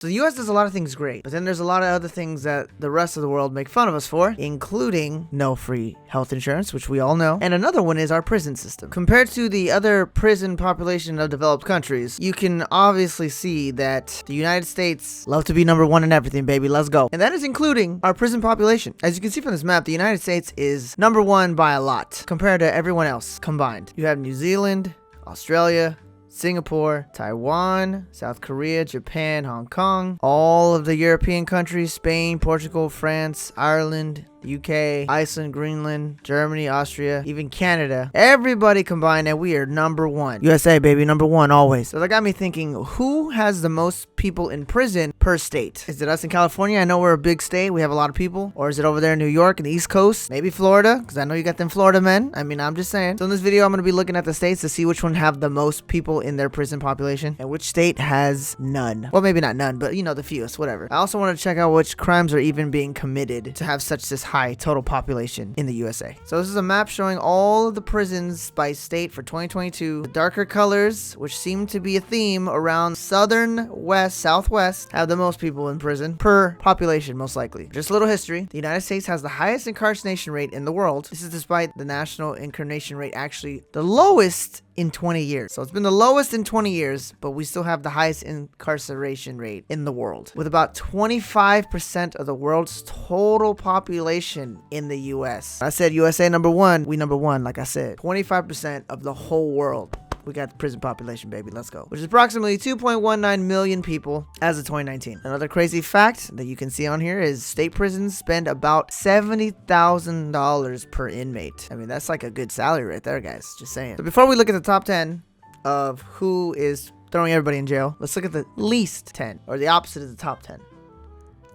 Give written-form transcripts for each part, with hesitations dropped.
So the US does a lot of things great, but then there's a lot of other things that the rest of the world make fun of us for, including no free health insurance, which we all know. And another one is our prison system. Compared to the other prison population of developed countries, you can obviously see that the United States love to be number one in everything, baby. Let's go. And that is including our prison population. As you can see from this map, the United States is number one by a lot compared to everyone else combined. You have New Zealand, Australia, Singapore, Taiwan, South Korea, Japan, Hong Kong, all of the European countries, Spain, Portugal, France, Ireland, the UK, Iceland, Greenland, Germany, Austria, even Canada. Everybody combined, and we are number one. USA, baby, number one always. So that got me thinking, who has the most people in prison per state? Is it us in California? I know we're a big state. We have a lot of people. Or is it over there in New York and the East Coast? Maybe Florida, because I know you got them Florida men. I mean, I'm just saying. So in this video, I'm going to be looking at the states to see which one have the most people in their prison population and which state has none. Well, maybe not none, but you know, the fewest, whatever. I also want to check out which crimes are even being committed to have such this high total population in the USA. So this is a map showing all of the prisons by state for 2022. The darker colors, which seem to be a theme around southern west, southwest, have the most people in prison per population, most likely. Just a little history. The United States has the highest incarceration rate in the world. This is despite the national incarceration rate actually the lowest in 20 years. So it's been the lowest in 20 years, but we still have the highest incarceration rate in the world, with about 25% of the world's total population in the US. I said USA number one, we number one, like I said. 25% of the whole world. We got the prison population, baby. Let's go. Which is approximately 2.19 million people as of 2019. Another crazy fact that you can see on here is state prisons spend about $70,000 per inmate. I mean, that's like a good salary right there, guys. Just saying. So before we look at the top 10 of who is throwing everybody in jail, let's look at the least 10, or the opposite of the top 10.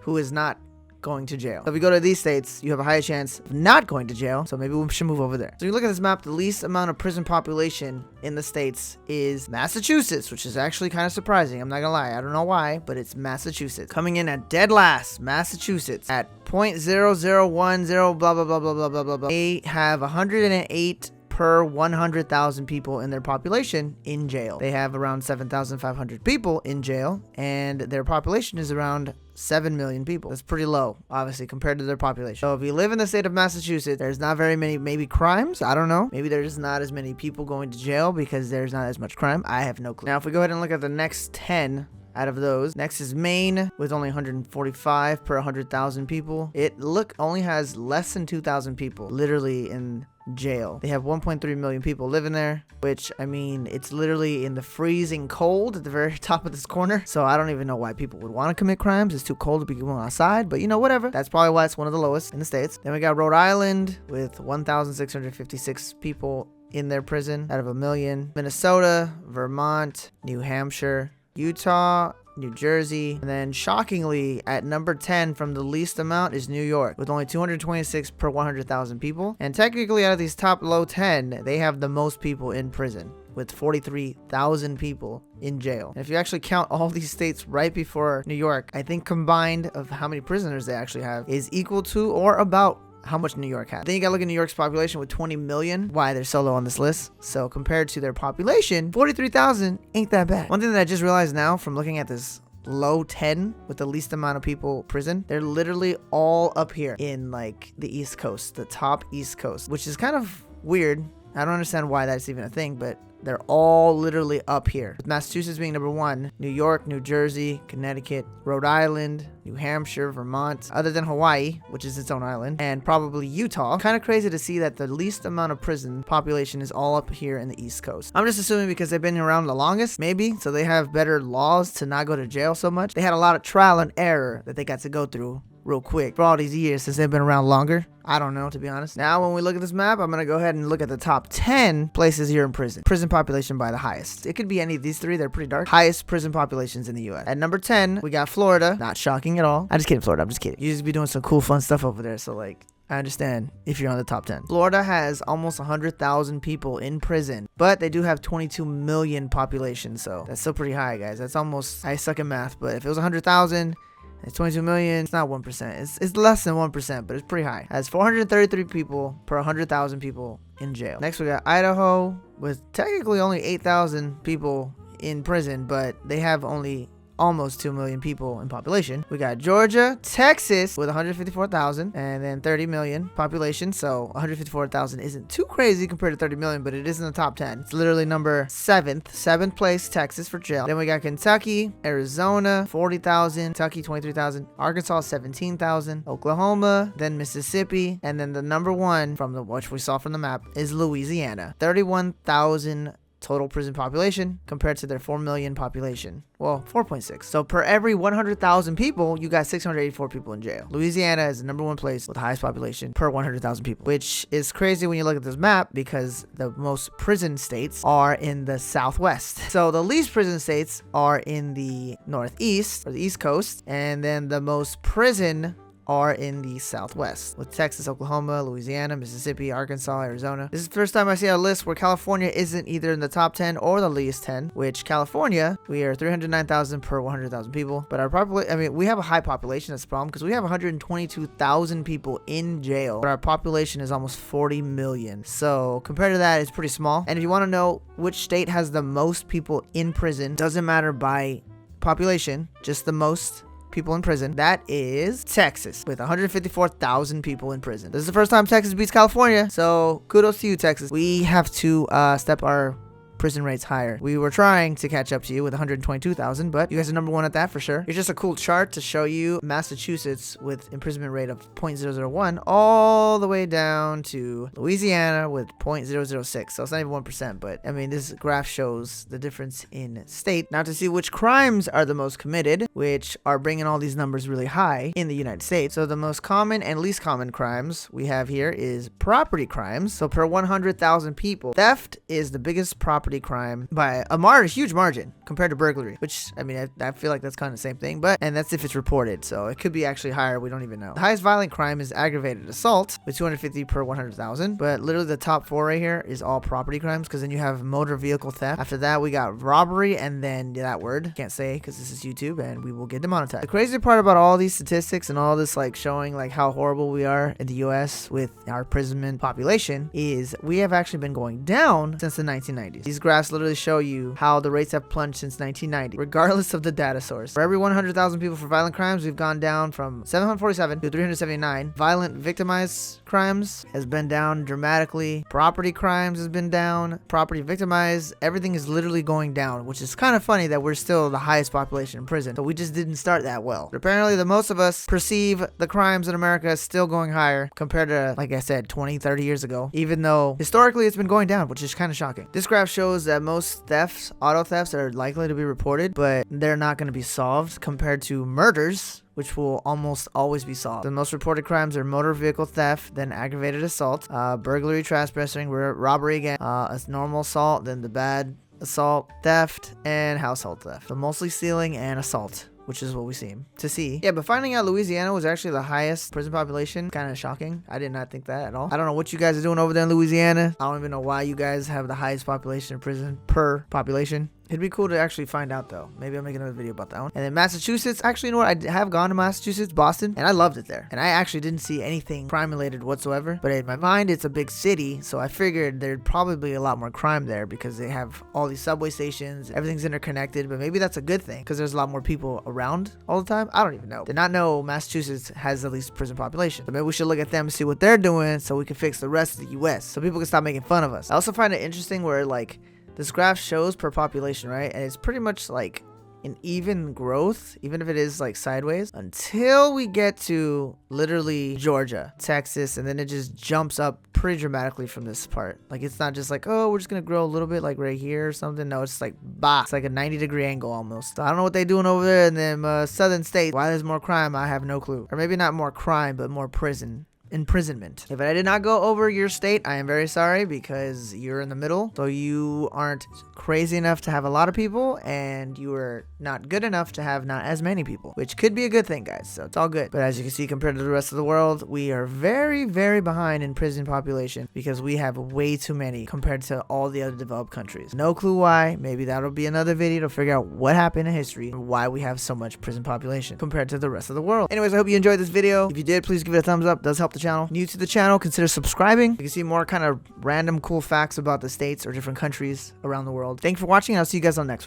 Who is not going to jail. So if you go to these states, you have a higher chance of not going to jail. So maybe we should move over there. So you look at this map, the least amount of prison population in the states is Massachusetts, which is actually kind of surprising. I'm not gonna lie. I don't know why, but it's Massachusetts. Coming in at dead last, Massachusetts at 0.0010 blah, blah, blah, blah, blah, blah, blah, blah. They have 108 per 100,000 people in their population in jail. They have around 7,500 people in jail, and their population is around 7 million people. That's pretty low, obviously, compared to their population. So if you live in the state of Massachusetts, there's not very many, maybe crimes. I don't know. Maybe there's not as many people going to jail because there's not as much crime. I have no clue. Now, if we go ahead and look at the next 10 out of those. Next is Maine with only 145 per 100,000 people. It only has less than 2,000 people literally in jail. They have 1.3 million people living there, which, I mean, it's literally in the freezing cold at the very top of this corner. So I don't even know why people would want to commit crimes. It's too cold to be going outside, but you know, whatever. That's probably why it's one of the lowest in the states. Then we got Rhode Island with 1,656 people in their prison out of 1 million. Minnesota, Vermont, New Hampshire, Utah, New Jersey, and then shockingly at number 10 from the least amount is New York with only 226 per 100,000 people. And technically out of these top low 10, they have the most people in prison with 43,000 people in jail. And if you actually count all these states right before New York, I think combined of how many prisoners they actually have is equal to or about how much New York has. Then you gotta look at New York's population with 20 million. Why they're so low on this list. So compared to their population, 43,000 ain't that bad. One thing that I just realized now from looking at this low 10 with the least amount of people prison, they're literally all up here in like the East Coast, the top East Coast, which is kind of weird. I don't understand why that's even a thing, but they're all literally up here. With Massachusetts being number 1, New York, New Jersey, Connecticut, Rhode Island, New Hampshire, Vermont, other than Hawaii, which is its own island, and probably Utah. Kind of crazy to see that the least amount of prison population is all up here in the East Coast. I'm just assuming because they've been around the longest, maybe, so they have better laws to not go to jail so much. They had a lot of trial and error that they got to go through real quick for all these years since they've been around longer. I don't know, to be honest. Now, when we look at this map, I'm going to go ahead and look at the top 10 places here in prison. Prison population by the highest. It could be any of these three. They're pretty dark. Highest prison populations in the U.S. At number 10, we got Florida. Not shocking at all. I'm just kidding, Florida. I'm just kidding. You just be doing some cool, fun stuff over there. So, like, I understand if you're on the top 10. Florida has almost 100,000 people in prison, but they do have 22 million population. So that's still pretty high, guys. That's almost, I suck at math, but if it was 100,000, it's 22 million. It's not 1%. It's less than 1%, but it's pretty high. It has 433 people per 100,000 people in jail. Next, we got Idaho with technically only 8,000 people in prison, but they have only almost 2 million people in population. We got Georgia, Texas with 154,000 and then 30 million population. So 154,000 isn't too crazy compared to 30 million, but it is in the top 10. It's literally number 7th place, Texas for jail. Then we got Kentucky, Arizona, 40,000, Kentucky 23,000, Arkansas 17,000, Oklahoma, then Mississippi, and then the number one from the which we saw from the map is Louisiana, 31,000 total prison population compared to their 4 million population. Well, 4.6. So per every 100,000 people, you got 684 people in jail. Louisiana is the number one place with the highest population per 100,000 people, which is crazy when you look at this map because the most prison states are in the Southwest. So the least prison states are in the Northeast or the East Coast, and then the most prison are in the Southwest with Texas, Oklahoma, Louisiana, Mississippi, Arkansas, Arizona. This is the first time I see a list where California isn't either in the top 10 or the least 10, which California, we are 309,000 per 100,000 people, but our population, I mean, we have a high population. That's the problem because we have 122,000 people in jail, but our population is almost 40 million. So compared to that, it's pretty small. And if you want to know which state has the most people in prison, doesn't matter by population, just the most people in prison, that is Texas with 154,000 people in prison. This is the first time Texas beats California, so kudos to you, Texas. We have to step our prison rates higher. We were trying to catch up to you with 122,000, but you guys are number one at that for sure. It's just a cool chart to show you Massachusetts with imprisonment rate of 0.001 all the way down to Louisiana with 0.006. So it's not even 1%, but I mean, this graph shows the difference in state. Now to see which crimes are the most committed, which are bringing all these numbers really high in the United States. So the most common and least common crimes we have here is property crimes. So per 100,000 people, theft is the biggest property crime by a huge margin compared to burglary, which I mean I feel like that's kind of the same thing, and that's if it's reported, so it could be actually higher, we don't even know. The highest violent crime is aggravated assault with 250 per 100,000, but literally the top 4 right here is all property crimes, because then you have motor vehicle theft. After that we got robbery, and then that word can't say because this is YouTube and we will get demonetized. The crazy part about all these statistics and all this like showing like how horrible we are in the US with our imprisonment population is we have actually been going down since the 1990s. These graphs literally show you how the rates have plunged since 1990, regardless of the data source. For every 100,000 people for violent crimes, we've gone down from 747 to 379. Violent victimized crimes has been down dramatically. Property crimes has been down. Property victimized, everything is literally going down, which is kind of funny that we're still the highest population in prison. So we just didn't start that well. But apparently, the most of us perceive the crimes in America as still going higher compared to, like I said, 20, 30 years ago, even though historically it's been going down, which is kind of shocking. This graph shows that most thefts, auto thefts, are likely to be reported, but they're not going to be solved compared to murders, which will almost always be solved. The most reported crimes are motor vehicle theft, then aggravated assault, burglary, trespassing, robbery again, a normal assault, then the bad assault, theft, and household theft. So mostly stealing and assault, which is what we seem to see. Yeah, but finding out Louisiana was actually the highest prison population, kind of shocking. I did not think that at all. I don't know what you guys are doing over there in Louisiana. I don't even know why you guys have the highest population in prison per population. It'd be cool to actually find out though. Maybe I'll make another video about that one. And then Massachusetts, actually, you know what? I have gone to Massachusetts, Boston, and I loved it there. And I actually didn't see anything crime related whatsoever. But in my mind, it's a big city, so I figured there'd probably be a lot more crime there because they have all these subway stations, everything's interconnected. But maybe that's a good thing because there's a lot more people around all the time. I don't even know. Did not know Massachusetts has the least prison population. So maybe we should look at them and see what they're doing so we can fix the rest of the US so people can stop making fun of us. I also find it interesting where like this graph shows per population, right? And it's pretty much like an even growth, even if it is like sideways, until we get to literally Georgia, Texas, and then it just jumps up pretty dramatically from this part. Like it's not just like, oh, we're just gonna grow a little bit like right here or something. No, it's like, bah, it's like a 90-degree angle almost. So I don't know what they're doing over there in them southern states. Why there's more crime, I have no clue. Or maybe not more crime, but more imprisonment. If I did not go over your state, I am very sorry because you're in the middle. So you aren't crazy enough to have a lot of people and you are not good enough to have not as many people, which could be a good thing, guys. So it's all good. But as you can see, compared to the rest of the world, we are very, very behind in prison population because we have way too many compared to all the other developed countries. No clue why. Maybe that'll be another video to figure out what happened in history and why we have so much prison population compared to the rest of the world. Anyways, I hope you enjoyed this video. If you did, please give it a thumbs up. It does help the channel. New to the channel, consider subscribing. You can see more kind of random cool facts about the states or different countries around the world. Thank you for watching. I'll see you guys on the next one.